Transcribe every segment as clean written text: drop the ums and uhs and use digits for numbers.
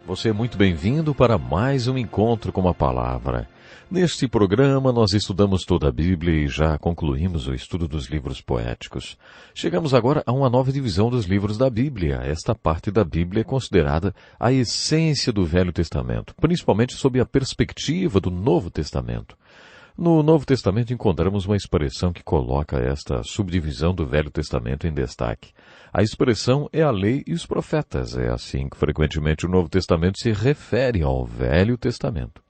Você é muito bem-vindo para mais um encontro com a palavra. Neste programa nós estudamos toda a Bíblia e já concluímos o estudo dos livros poéticos. Chegamos agora a uma nova divisão dos livros da Bíblia. Esta parte da Bíblia é considerada a essência do Velho Testamento, principalmente sob a perspectiva do Novo Testamento. No Novo Testamento encontramos uma expressão que coloca esta subdivisão do Velho Testamento em destaque. A expressão é a lei e os profetas. É assim que frequentemente o Novo Testamento se refere ao Velho Testamento.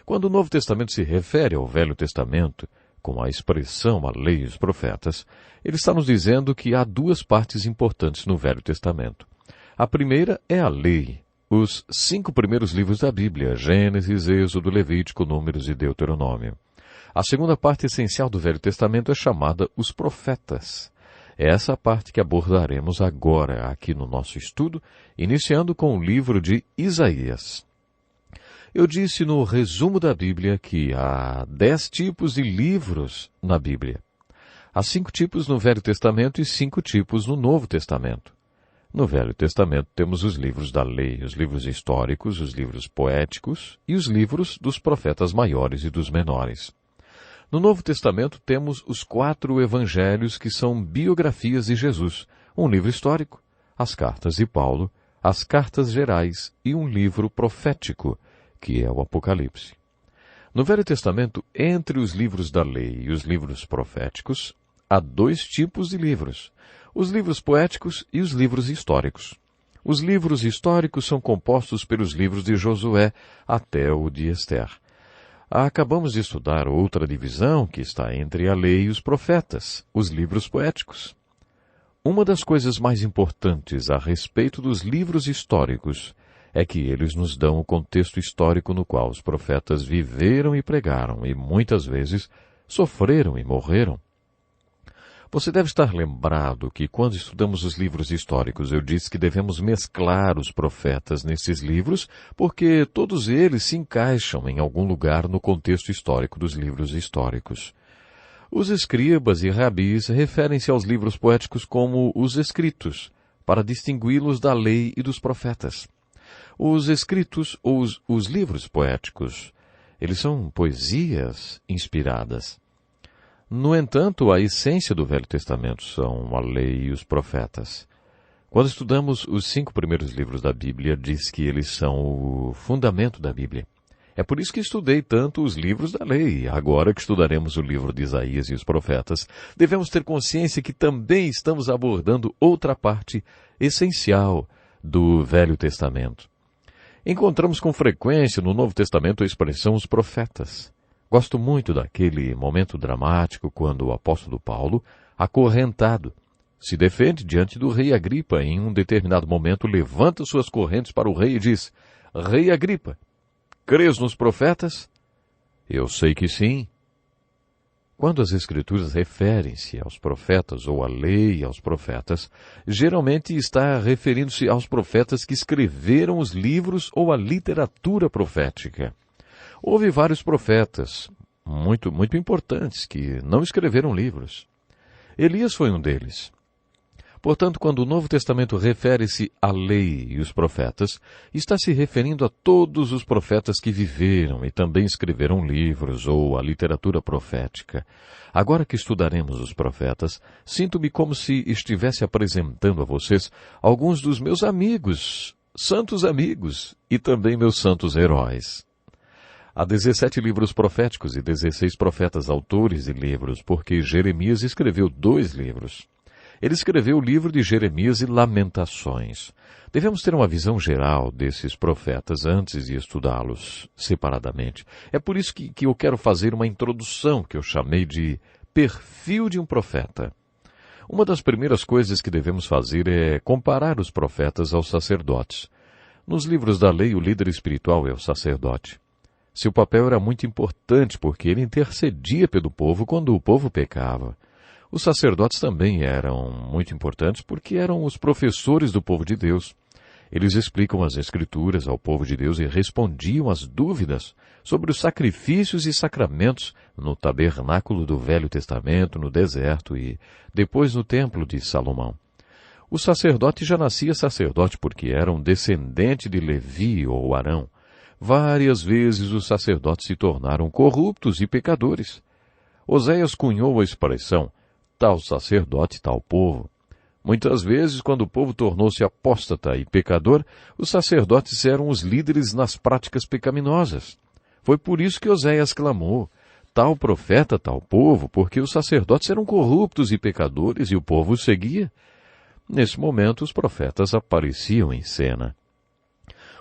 Quando o Novo Testamento se refere ao Velho Testamento, com a expressão a lei e os profetas, ele está nos dizendo que há duas partes importantes no Velho Testamento. A primeira é a lei, os 5 primeiros livros da Bíblia, Gênesis, Êxodo, Levítico, Números e Deuteronômio. A segunda parte essencial do Velho Testamento é chamada os profetas. É essa a parte que abordaremos agora aqui no nosso estudo, iniciando com o livro de Isaías. Eu disse no resumo da Bíblia que há 10 tipos de livros na Bíblia. Há 5 tipos no Velho Testamento e 5 tipos no Novo Testamento. No Velho Testamento temos os livros da lei, os livros históricos, os livros poéticos e os livros dos profetas maiores e dos menores. No Novo Testamento temos os 4 evangelhos que são biografias de Jesus, um livro histórico, as cartas de Paulo, as cartas gerais e um livro profético, que é o Apocalipse. No Velho Testamento, entre os livros da lei e os livros proféticos, há 2 tipos de livros, os livros poéticos e os livros históricos. Os livros históricos são compostos pelos livros de Josué até o de Esther. Acabamos de estudar outra divisão que está entre a lei e os profetas, os livros poéticos. Uma das coisas mais importantes a respeito dos livros históricos é que eles nos dão o contexto histórico no qual os profetas viveram e pregaram e muitas vezes sofreram e morreram. Você deve estar lembrado que quando estudamos os livros históricos eu disse que devemos mesclar os profetas nesses livros porque todos eles se encaixam em algum lugar no contexto histórico dos livros históricos. Os escribas e rabis referem-se aos livros poéticos como os escritos, para distingui-los da lei e dos profetas. Os escritos ou os livros poéticos, eles são poesias inspiradas. No entanto, a essência do Velho Testamento são a lei e os profetas. Quando estudamos os 5 primeiros livros da Bíblia, diz que eles são o fundamento da Bíblia. É por isso que estudei tanto os livros da lei. Agora que estudaremos o livro de Isaías e os profetas, devemos ter consciência que também estamos abordando outra parte essencial do Velho Testamento. Encontramos com frequência no Novo Testamento a expressão os profetas. Gosto muito daquele momento dramático quando o apóstolo Paulo, acorrentado, se defende diante do rei Agripa. Em um determinado momento levanta suas correntes para o rei e diz: Rei Agripa, crês nos profetas? Eu sei que sim. Quando as Escrituras referem-se aos profetas ou à lei aos profetas, geralmente está referindo-se aos profetas que escreveram os livros ou a literatura profética. Houve vários profetas, muito importantes, que não escreveram livros. Elias foi um deles. Portanto, quando o Novo Testamento refere-se à lei e os profetas, está se referindo a todos os profetas que viveram e também escreveram livros ou a literatura profética. Agora que estudaremos os profetas, sinto-me como se estivesse apresentando a vocês alguns dos meus amigos, santos amigos, e também meus santos heróis. Há 17 livros proféticos e 16 profetas autores de livros, porque Jeremias escreveu 2 livros. Ele escreveu o livro de Jeremias e Lamentações. Devemos ter uma visão geral desses profetas antes de estudá-los separadamente. É por isso que eu quero fazer uma introdução que eu chamei de perfil de um profeta. Uma das primeiras coisas que devemos fazer é comparar os profetas aos sacerdotes. Nos livros da lei, o líder espiritual é o sacerdote. Seu papel era muito importante porque ele intercedia pelo povo quando o povo pecava. Os sacerdotes também eram muito importantes porque eram os professores do povo de Deus. Eles explicam as Escrituras ao povo de Deus e respondiam às dúvidas sobre os sacrifícios e sacramentos no tabernáculo do Velho Testamento, no deserto e depois no templo de Salomão. O sacerdote já nascia sacerdote porque era um descendente de Levi ou Arão. Várias vezes os sacerdotes se tornaram corruptos e pecadores. Oséias cunhou a expressão, tal sacerdote, tal povo. Muitas vezes, quando o povo tornou-se apóstata e pecador, os sacerdotes eram os líderes nas práticas pecaminosas. Foi por isso que Oséias clamou, tal profeta, tal povo, porque os sacerdotes eram corruptos e pecadores e o povo os seguia. Nesse momento, os profetas apareciam em cena.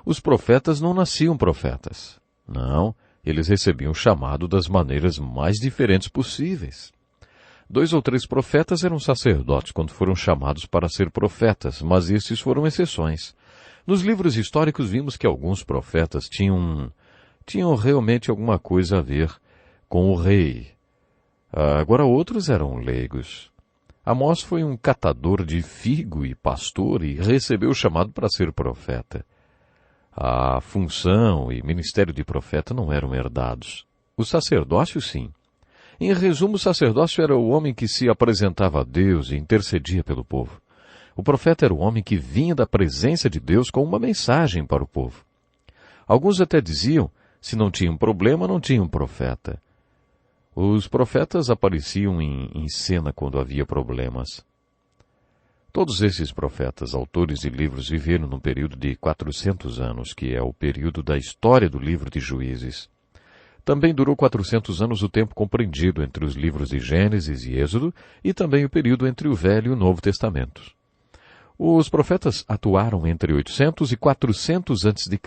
Os profetas não nasciam profetas. Não, eles recebiam o chamado das maneiras mais diferentes possíveis. 2 ou 3 profetas eram sacerdotes quando foram chamados para ser profetas, mas esses foram exceções. Nos livros históricos vimos que alguns profetas tinham realmente alguma coisa a ver com o rei. Agora outros eram leigos. Amós foi um catador de figo e pastor e recebeu o chamado para ser profeta. A função e ministério de profeta não eram herdados. O sacerdócio, sim. Em resumo, o sacerdócio era o homem que se apresentava a Deus e intercedia pelo povo. O profeta era o homem que vinha da presença de Deus com uma mensagem para o povo. Alguns até diziam, se não tinham problema, não tinham profeta. Os profetas apareciam em cena quando havia problemas. Todos esses profetas, autores de livros, viveram num período de 400 anos, que é o período da história do livro de Juízes. Também durou 400 anos o tempo compreendido entre os livros de Gênesis e Êxodo e também o período entre o Velho e o Novo Testamentos. Os profetas atuaram entre 800 e 400 a.C.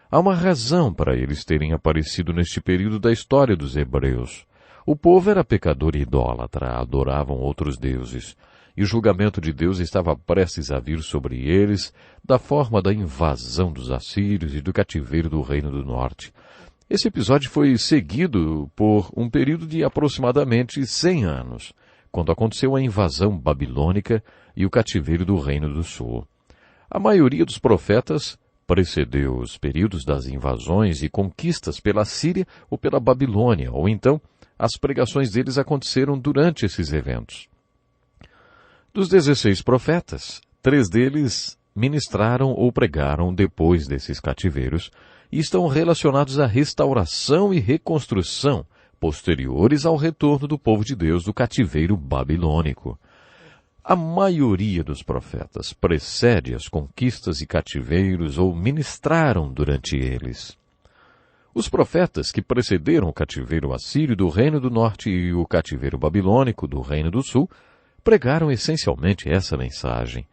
Há uma razão para eles terem aparecido neste período da história dos hebreus. O povo era pecador e idólatra, adoravam outros deuses, e o julgamento de Deus estava prestes a vir sobre eles da forma da invasão dos assírios e do cativeiro do Reino do Norte. Esse episódio foi seguido por um período de aproximadamente 100 anos, quando aconteceu a invasão babilônica e o cativeiro do Reino do Sul. A maioria dos profetas precedeu os períodos das invasões e conquistas pela Síria ou pela Babilônia, ou então as pregações deles aconteceram durante esses eventos. Dos 16 profetas, 3 deles ministraram ou pregaram depois desses cativeiros, e estão relacionados à restauração e reconstrução posteriores ao retorno do povo de Deus do cativeiro babilônico. A maioria dos profetas precede as conquistas e cativeiros ou ministraram durante eles. Os profetas que precederam o cativeiro assírio do Reino do Norte e o cativeiro babilônico do Reino do Sul pregaram essencialmente essa mensagem.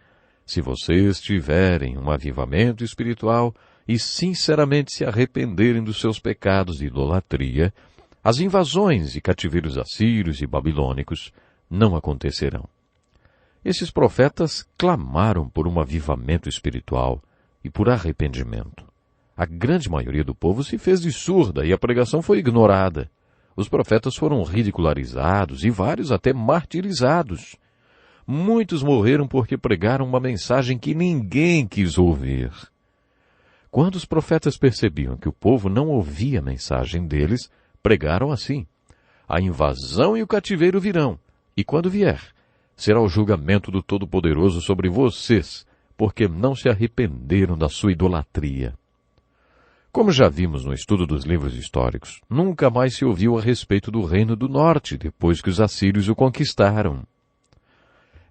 Se vocês tiverem um avivamento espiritual e sinceramente se arrependerem dos seus pecados de idolatria, as invasões e cativeiros assírios e babilônicos não acontecerão. Esses profetas clamaram por um avivamento espiritual e por arrependimento. A grande maioria do povo se fez de surda e a pregação foi ignorada. Os profetas foram ridicularizados e vários até martirizados. Muitos morreram porque pregaram uma mensagem que ninguém quis ouvir. Quando os profetas percebiam que o povo não ouvia a mensagem deles, pregaram assim: a invasão e o cativeiro virão, e quando vier, será o julgamento do Todo-Poderoso sobre vocês, porque não se arrependeram da sua idolatria. Como já vimos no estudo dos livros históricos, nunca mais se ouviu a respeito do Reino do Norte, depois que os assírios o conquistaram.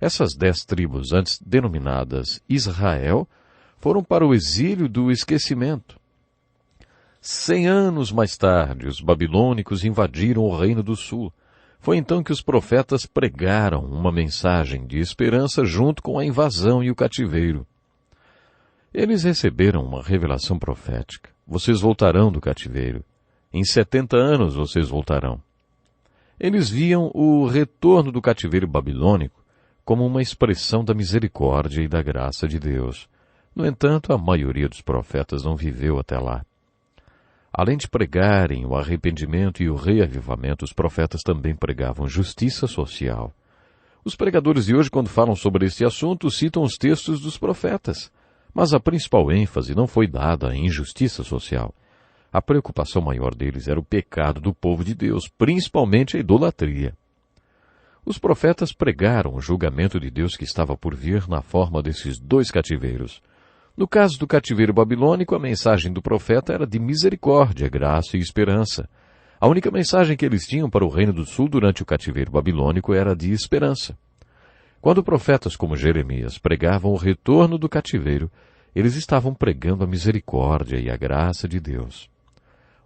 Essas 10 tribos, antes denominadas Israel, foram para o exílio do esquecimento. 100 anos mais tarde, os babilônicos invadiram o Reino do Sul. Foi então que os profetas pregaram uma mensagem de esperança junto com a invasão e o cativeiro. Eles receberam uma revelação profética. Vocês voltarão do cativeiro. Em 70 anos vocês voltarão. Eles viam o retorno do cativeiro babilônico como uma expressão da misericórdia e da graça de Deus. No entanto, a maioria dos profetas não viveu até lá. Além de pregarem o arrependimento e o reavivamento, os profetas também pregavam justiça social. Os pregadores de hoje, quando falam sobre este assunto, citam os textos dos profetas. Mas a principal ênfase não foi dada à injustiça social. A preocupação maior deles era o pecado do povo de Deus, principalmente a idolatria. Os profetas pregaram o julgamento de Deus que estava por vir na forma desses dois cativeiros. No caso do cativeiro babilônico, a mensagem do profeta era de misericórdia, graça e esperança. A única mensagem que eles tinham para o Reino do Sul durante o cativeiro babilônico era de esperança. Quando profetas como Jeremias pregavam o retorno do cativeiro, eles estavam pregando a misericórdia e a graça de Deus.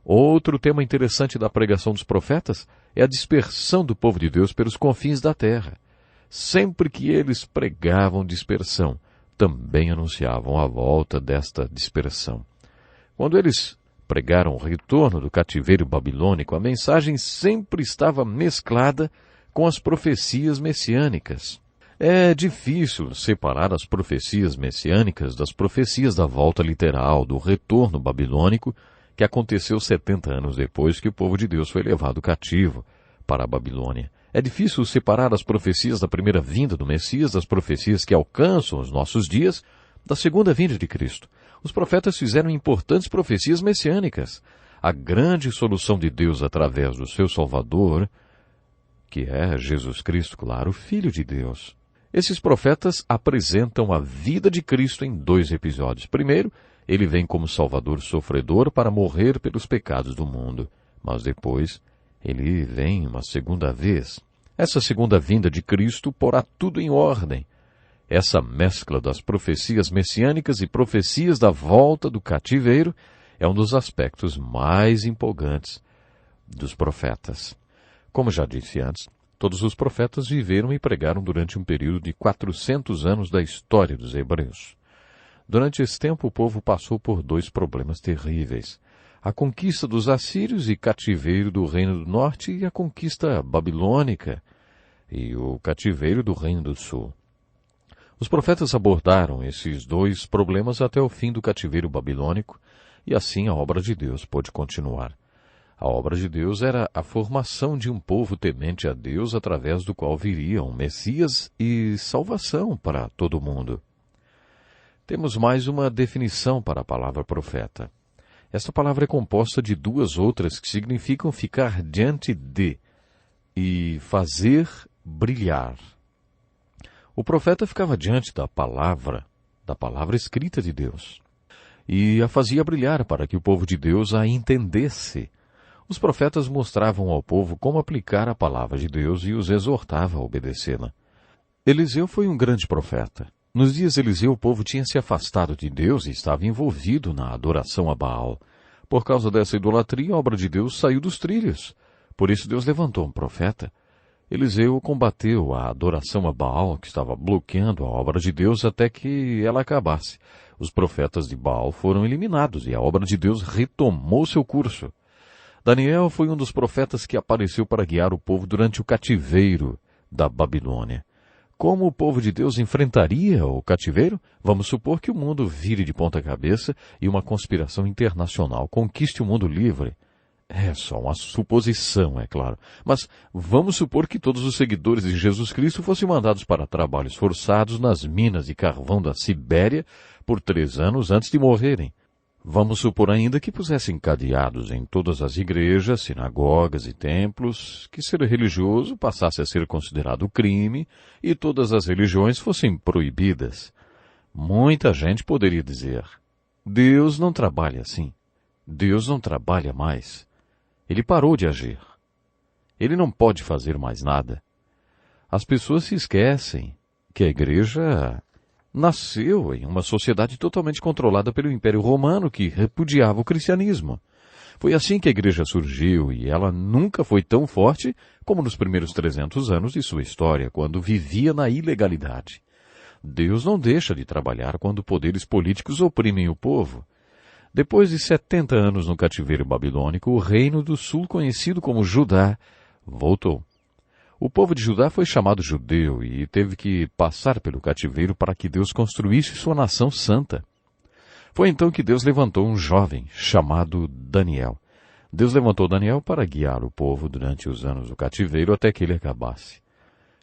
Outro tema interessante da pregação dos profetas é a dispersão do povo de Deus pelos confins da terra. Sempre que eles pregavam dispersão, também anunciavam a volta desta dispersão. Quando eles pregaram o retorno do cativeiro babilônico, a mensagem sempre estava mesclada com as profecias messiânicas. É difícil separar as profecias messiânicas das profecias da volta literal, do retorno babilônico, que aconteceu 70 anos depois que o povo de Deus foi levado cativo para a Babilônia. É difícil separar as profecias da primeira vinda do Messias das profecias que alcançam os nossos dias da segunda vinda de Cristo. Os profetas fizeram importantes profecias messiânicas. A grande solução de Deus através do seu Salvador, que é Jesus Cristo, claro, Filho de Deus. Esses profetas apresentam a vida de Cristo em dois episódios. Primeiro, ele vem como Salvador sofredor para morrer pelos pecados do mundo. Mas depois, ele vem uma segunda vez. Essa segunda vinda de Cristo porá tudo em ordem. Essa mescla das profecias messiânicas e profecias da volta do cativeiro é um dos aspectos mais empolgantes dos profetas. Como já disse antes, todos os profetas viveram e pregaram durante um período de 400 anos da história dos hebreus. Durante esse tempo, o povo passou por dois problemas terríveis: a conquista dos assírios e cativeiro do Reino do Norte e a conquista babilônica e o cativeiro do Reino do Sul. Os profetas abordaram esses dois problemas até o fim do cativeiro babilônico e assim a obra de Deus pôde continuar. A obra de Deus era a formação de um povo temente a Deus através do qual viriam Messias e salvação para todo o mundo. Temos mais uma definição para a palavra profeta. Esta palavra é composta de duas outras que significam ficar diante de e fazer brilhar. O profeta ficava diante da palavra escrita de Deus, e a fazia brilhar para que o povo de Deus a entendesse. Os profetas mostravam ao povo como aplicar a palavra de Deus e os exortava a obedecê-la. Eliseu foi um grande profeta. Nos dias de Eliseu, o povo tinha se afastado de Deus e estava envolvido na adoração a Baal. Por causa dessa idolatria, a obra de Deus saiu dos trilhos. Por isso Deus levantou um profeta. Eliseu combateu a adoração a Baal, que estava bloqueando a obra de Deus até que ela acabasse. Os profetas de Baal foram eliminados e a obra de Deus retomou seu curso. Daniel foi um dos profetas que apareceu para guiar o povo durante o cativeiro da Babilônia. Como o povo de Deus enfrentaria o cativeiro? Vamos supor que o mundo vire de ponta cabeça e uma conspiração internacional conquiste o mundo livre. É só uma suposição, é claro. Mas vamos supor que todos os seguidores de Jesus Cristo fossem mandados para trabalhos forçados nas minas de carvão da Sibéria por 3 anos antes de morrerem. Vamos supor ainda que pusessem cadeados em todas as igrejas, sinagogas e templos, que ser religioso passasse a ser considerado crime e todas as religiões fossem proibidas. Muita gente poderia dizer: Deus não trabalha assim. Deus não trabalha mais. Ele parou de agir. Ele não pode fazer mais nada. As pessoas se esquecem que a igreja nasceu em uma sociedade totalmente controlada pelo Império Romano que repudiava o cristianismo. Foi assim que a igreja surgiu e ela nunca foi tão forte como nos primeiros 300 anos de sua história, quando vivia na ilegalidade. Deus não deixa de trabalhar quando poderes políticos oprimem o povo. Depois de 70 anos no cativeiro babilônico, o reino do sul, conhecido como Judá, voltou. O povo de Judá foi chamado judeu e teve que passar pelo cativeiro para que Deus construísse sua nação santa. Foi então que Deus levantou um jovem chamado Daniel. Deus levantou Daniel para guiar o povo durante os anos do cativeiro até que ele acabasse.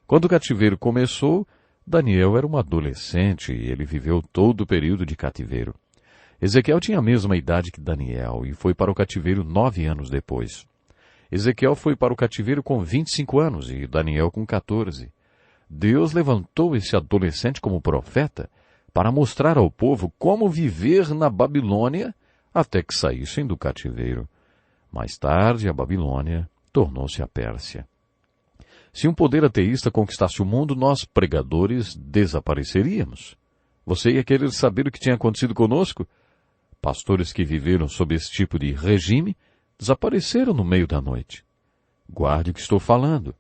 Quando o cativeiro começou, Daniel era um adolescente e ele viveu todo o período de cativeiro. Ezequiel tinha a mesma idade que Daniel e foi para o cativeiro 9 anos depois. Ezequiel foi para o cativeiro com 25 anos e Daniel com 14. Deus levantou esse adolescente como profeta para mostrar ao povo como viver na Babilônia até que saíssem do cativeiro. Mais tarde, a Babilônia tornou-se a Pérsia. Se um poder ateísta conquistasse o mundo, nós, pregadores, desapareceríamos. Você ia querer saber o que tinha acontecido conosco? Pastores que viveram sob esse tipo de regime desapareceram no meio da noite. Guarde o que estou falando.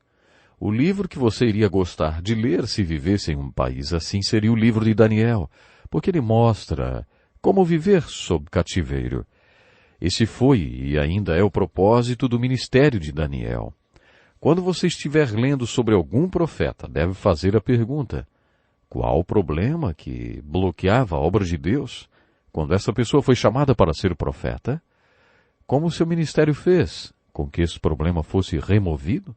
O livro que você iria gostar de ler se vivesse em um país assim seria o livro de Daniel, porque ele mostra como viver sob cativeiro. Esse foi e ainda é o propósito do ministério de Daniel. Quando você estiver lendo sobre algum profeta, deve fazer a pergunta: qual o problema que bloqueava a obra de Deus quando essa pessoa foi chamada para ser profeta? Como o seu ministério fez com que esse problema fosse removido?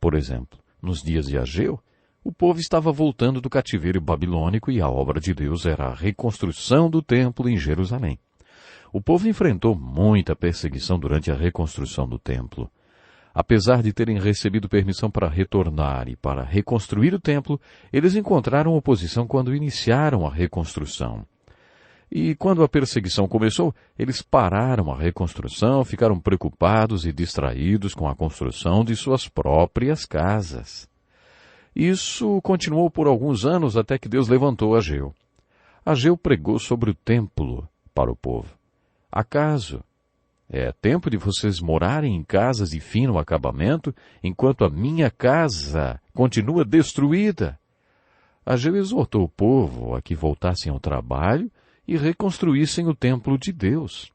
Por exemplo, nos dias de Ageu, o povo estava voltando do cativeiro babilônico e a obra de Deus era a reconstrução do templo em Jerusalém. O povo enfrentou muita perseguição durante a reconstrução do templo. Apesar de terem recebido permissão para retornar e para reconstruir o templo, eles encontraram oposição quando iniciaram a reconstrução. E quando a perseguição começou, eles pararam a reconstrução, ficaram preocupados e distraídos com a construção de suas próprias casas. Isso continuou por alguns anos até que Deus levantou Ageu. Ageu pregou sobre o templo para o povo. Acaso é tempo de vocês morarem em casas de fino acabamento, enquanto a minha casa continua destruída? Ageu exortou o povo a que voltassem ao trabalho e reconstruíssem o templo de Deus.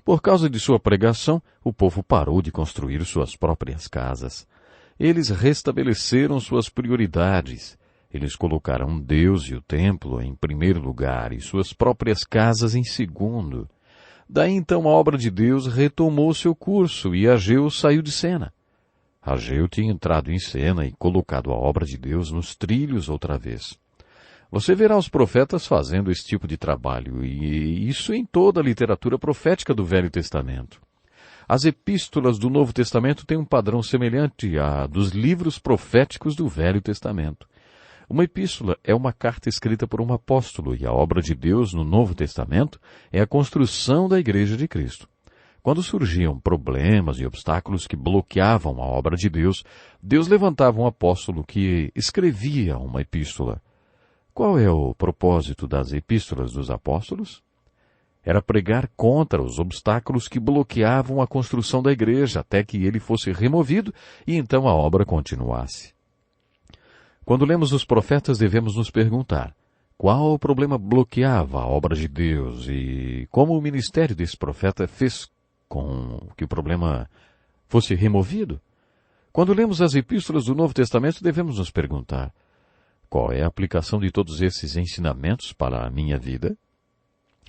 Por causa de sua pregação, o povo parou de construir suas próprias casas. Eles restabeleceram suas prioridades. Eles colocaram Deus e o templo em primeiro lugar e suas próprias casas em segundo. Daí então a obra de Deus retomou seu curso e Ageu saiu de cena. Ageu tinha entrado em cena e colocado a obra de Deus nos trilhos outra vez. Você verá os profetas fazendo esse tipo de trabalho, e isso em toda a literatura profética do Velho Testamento. As epístolas do Novo Testamento têm um padrão semelhante à dos livros proféticos do Velho Testamento. Uma epístola é uma carta escrita por um apóstolo, e a obra de Deus no Novo Testamento é a construção da Igreja de Cristo. Quando surgiam problemas e obstáculos que bloqueavam a obra de Deus, Deus levantava um apóstolo que escrevia uma epístola. Qual é o propósito das epístolas dos apóstolos? Era pregar contra os obstáculos que bloqueavam a construção da igreja até que ele fosse removido e então a obra continuasse. Quando lemos os profetas, devemos nos perguntar: qual o problema bloqueava a obra de Deus e como o ministério desse profeta fez com que o problema fosse removido? Quando lemos as epístolas do Novo Testamento, devemos nos perguntar: qual é a aplicação de todos esses ensinamentos para a minha vida?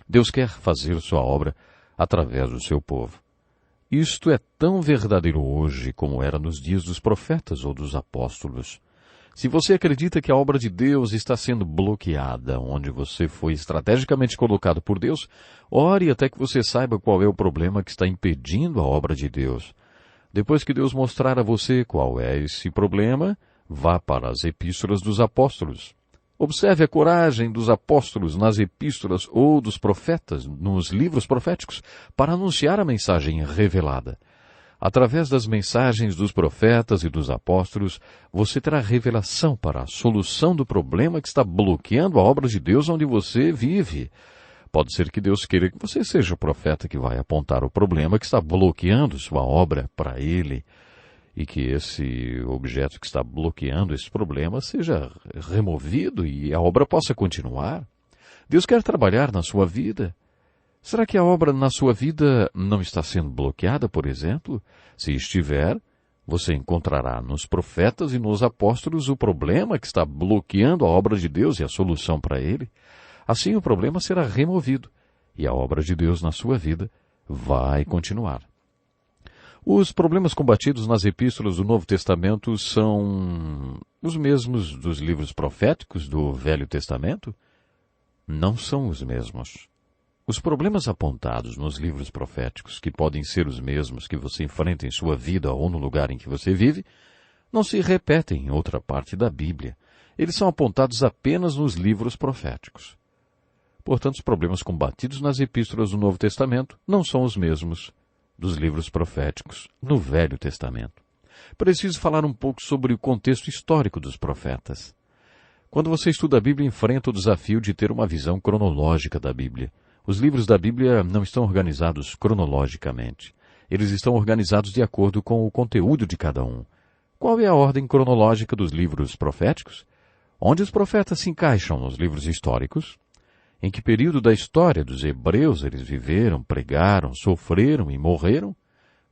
Deus quer fazer sua obra através do seu povo. Isto é tão verdadeiro hoje como era nos dias dos profetas ou dos apóstolos. Se você acredita que a obra de Deus está sendo bloqueada onde você foi estrategicamente colocado por Deus, ore até que você saiba qual é o problema que está impedindo a obra de Deus. Depois que Deus mostrar a você qual é esse problema, vá para as epístolas dos apóstolos. Observe a coragem dos apóstolos nas epístolas ou dos profetas, nos livros proféticos, para anunciar a mensagem revelada. Através das mensagens dos profetas e dos apóstolos, você terá revelação para a solução do problema que está bloqueando a obra de Deus onde você vive. Pode ser que Deus queira que você seja o profeta que vai apontar o problema que está bloqueando sua obra para Ele, e que esse objeto que está bloqueando esse problema seja removido e a obra possa continuar. Deus quer trabalhar na sua vida. Será que a obra na sua vida não está sendo bloqueada, por exemplo? Se estiver, você encontrará nos profetas e nos apóstolos o problema que está bloqueando a obra de Deus e a solução para ele. Assim o problema será removido e a obra de Deus na sua vida vai continuar. Os problemas combatidos nas epístolas do Novo Testamento são os mesmos dos livros proféticos do Velho Testamento? Não são os mesmos. Os problemas apontados nos livros proféticos, que podem ser os mesmos que você enfrenta em sua vida ou no lugar em que você vive, não se repetem em outra parte da Bíblia. Eles são apontados apenas nos livros proféticos. Portanto, os problemas combatidos nas epístolas do Novo Testamento não são os mesmos dos livros proféticos no Velho Testamento. Preciso falar um pouco sobre o contexto histórico dos profetas. Quando você estuda a Bíblia, enfrenta o desafio de ter uma visão cronológica da Bíblia. Os livros da Bíblia não estão organizados cronologicamente. Eles estão organizados de acordo com o conteúdo de cada um. Qual é a ordem cronológica dos livros proféticos? Onde os profetas se encaixam nos livros históricos? Em que período da história dos hebreus eles viveram, pregaram, sofreram e morreram?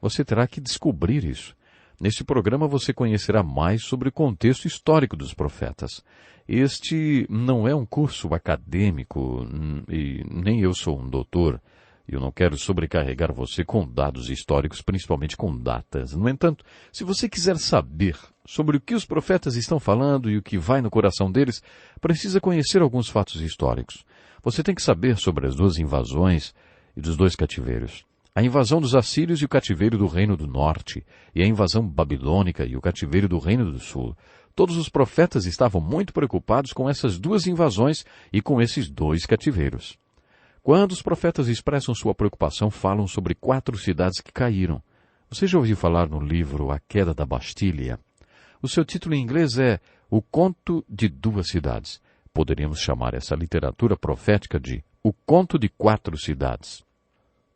Você terá que descobrir isso. Neste programa você conhecerá mais sobre o contexto histórico dos profetas. Este não é um curso acadêmico e nem eu sou um doutor. Eu não quero sobrecarregar você com dados históricos, principalmente com datas. No entanto, se você quiser saber sobre o que os profetas estão falando e o que vai no coração deles, precisa conhecer alguns fatos históricos. Você tem que saber sobre as duas invasões e dos dois cativeiros. A invasão dos assírios e o cativeiro do Reino do Norte, e a invasão babilônica e o cativeiro do Reino do Sul. Todos os profetas estavam muito preocupados com essas duas invasões e com esses dois cativeiros. Quando os profetas expressam sua preocupação, falam sobre 4 cidades que caíram. Você já ouviu falar no livro A Queda da Bastilha? O seu título em inglês é O Conto de 2 Cidades. Poderíamos chamar essa literatura profética de O Conto de 4 Cidades.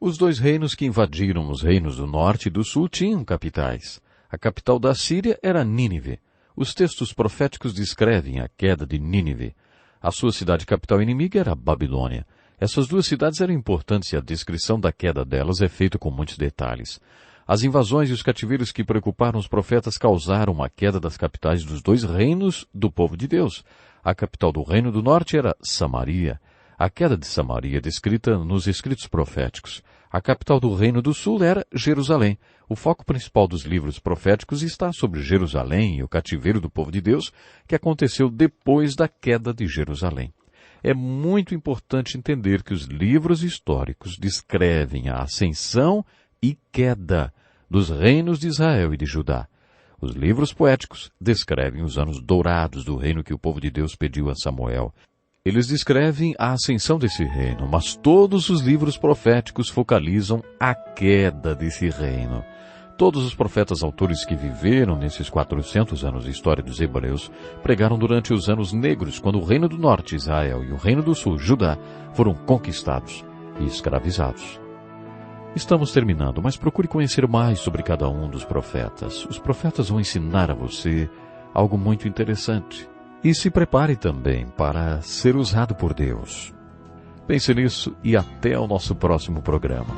Os 2 reinos que invadiram os reinos do norte e do sul tinham capitais. A capital da Síria era Nínive. Os textos proféticos descrevem a queda de Nínive. A sua cidade capital inimiga era a Babilônia. Essas 2 cidades eram importantes e a descrição da queda delas é feita com muitos detalhes. As invasões e os cativeiros que preocuparam os profetas causaram a queda das capitais dos 2 reinos do povo de Deus. A capital do Reino do Norte era Samaria. A queda de Samaria é descrita nos escritos proféticos. A capital do Reino do Sul era Jerusalém. O foco principal dos livros proféticos está sobre Jerusalém e o cativeiro do povo de Deus, que aconteceu depois da queda de Jerusalém. É muito importante entender que os livros históricos descrevem a ascensão e queda dos reinos de Israel e de Judá. Os livros poéticos descrevem os anos dourados do reino que o povo de Deus pediu a Samuel. Eles descrevem a ascensão desse reino, mas todos os livros proféticos focalizam a queda desse reino. Todos os profetas autores que viveram nesses 400 anos de história dos hebreus pregaram durante os anos negros, quando o reino do norte, Israel, e o reino do sul, Judá, foram conquistados e escravizados. Estamos terminando, mas procure conhecer mais sobre cada um dos profetas. Os profetas vão ensinar a você algo muito interessante. E se prepare também para ser usado por Deus. Pense nisso e até o nosso próximo programa.